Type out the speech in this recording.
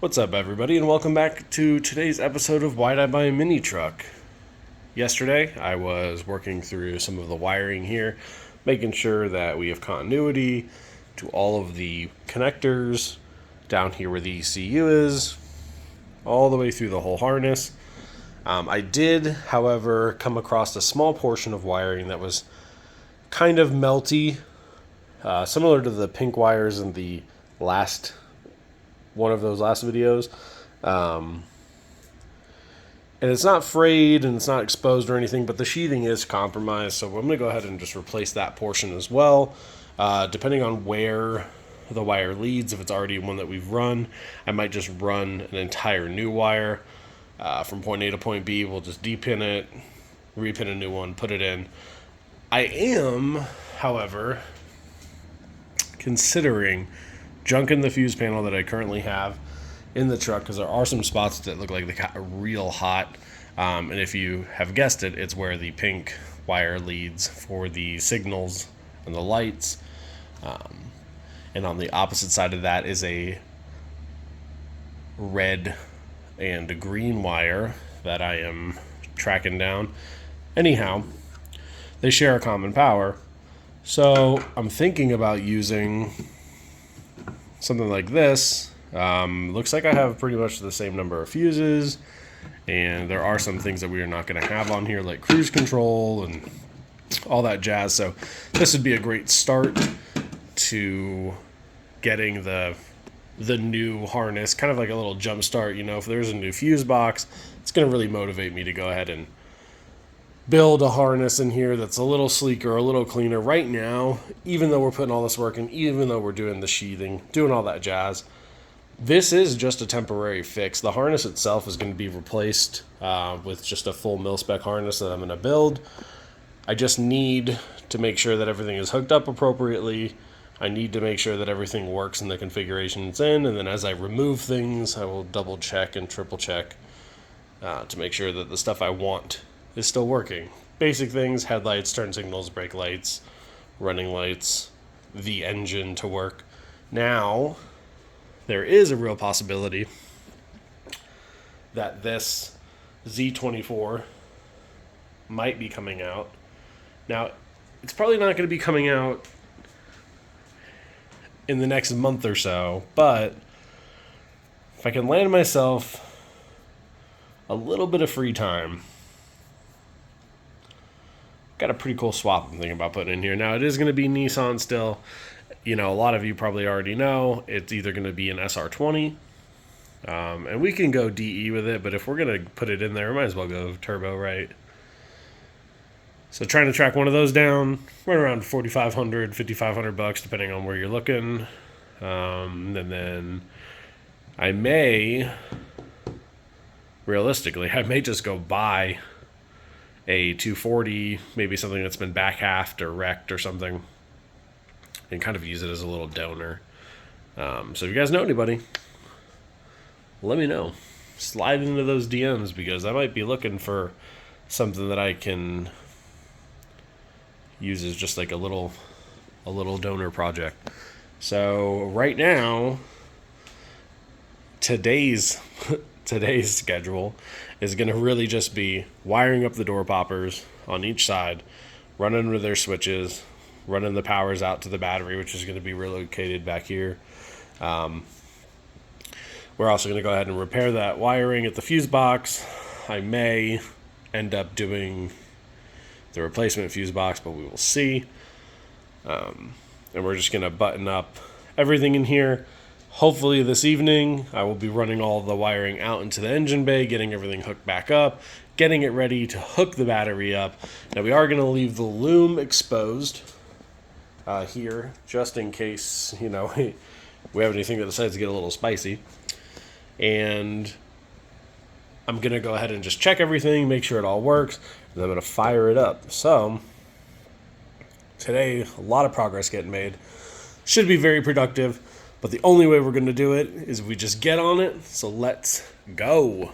What's up, everybody, and welcome back to today's episode of Why'd I Buy a Mini Truck? Yesterday, I was working through some of the wiring here, making sure that we have continuity to all of the connectors down here where the ECU is, all the way through the whole harness. I did, however, come across a small portion of wiring that was kind of melty, similar to the pink wires in the last one of those last videos. And it's not frayed and it's not exposed or anything, but the sheathing is compromised, so I'm going to go ahead and just replace that portion as well. Depending on where the wire leads, if it's already one that we've run, I might just run an entire new wire from point A to point B. We'll just depin it, repin a new one, put it in. I am, however, considering junking the fuse panel that I currently have in the truck, because there are some spots that look like they got real hot. And if you have guessed it, it's where the pink wire leads for the signals and the lights. And on the opposite side of that is a red and a green wire that I am tracking down. Anyhow, they share a common power. So I'm thinking about using something like this. Looks like I have pretty much the same number of fuses, and there are some things that we are not going to have on here, like cruise control and all that jazz. So this would be a great start to getting the new harness, kind of like a little jump start. You know, if there's a new fuse box, it's going to really motivate me to go ahead and build a harness in here that's a little sleeker, a little cleaner. Right now, even though we're putting all this work in, even though we're doing the sheathing, doing all that jazz, this is just a temporary fix. The harness itself is going to be replaced with just a full mil-spec harness that I'm going to build. I just need to make sure that everything is hooked up appropriately. I need to make sure that everything works in the configuration it's in, and then as I remove things, I will double check and triple check to make sure that the stuff I want is still working. Basic things: headlights, turn signals, brake lights, running lights, the engine to work. Now, there is a real possibility that this Z24 might be coming out. Now, it's probably not going to be coming out in the next month or so, but if I can land myself a little bit of free time, got a pretty cool swap I'm thinking about putting in here. Now, it is going to be Nissan still. You know, a lot of you probably already know it's either going to be an SR20, and we can go DE with it, but if we're going to put it in there, we might as well go turbo, right? So trying to track one of those down, right around $4,500, $5,500, depending on where you're looking. And then I may, realistically, I may just go buy a 240, maybe something that's been back halved or wrecked or something, and kind of use it as a little donor. So if you guys know anybody, let me know. Slide into those DMs, because I might be looking for something that I can use as just like a little donor project. So right now, today's schedule is going to really just be wiring up the door poppers on each side, running with their switches, running the powers out to the battery, which is going to be relocated back here. We're also going to go ahead and repair that wiring at the fuse box. I may end up doing the replacement fuse box, but we will see. And we're just going to button up everything in here. Hopefully this evening, I will be running all the wiring out into the engine bay, getting everything hooked back up, getting it ready to hook the battery up. Now, we are going to leave the loom exposed here, just in case, you know, we have anything that decides to get a little spicy. And I'm going to go ahead and just check everything, make sure it all works, and I'm going to fire it up. So today, a lot of progress getting made. Should be very productive, but the only way we're going to do it is if we just get on it. So let's go.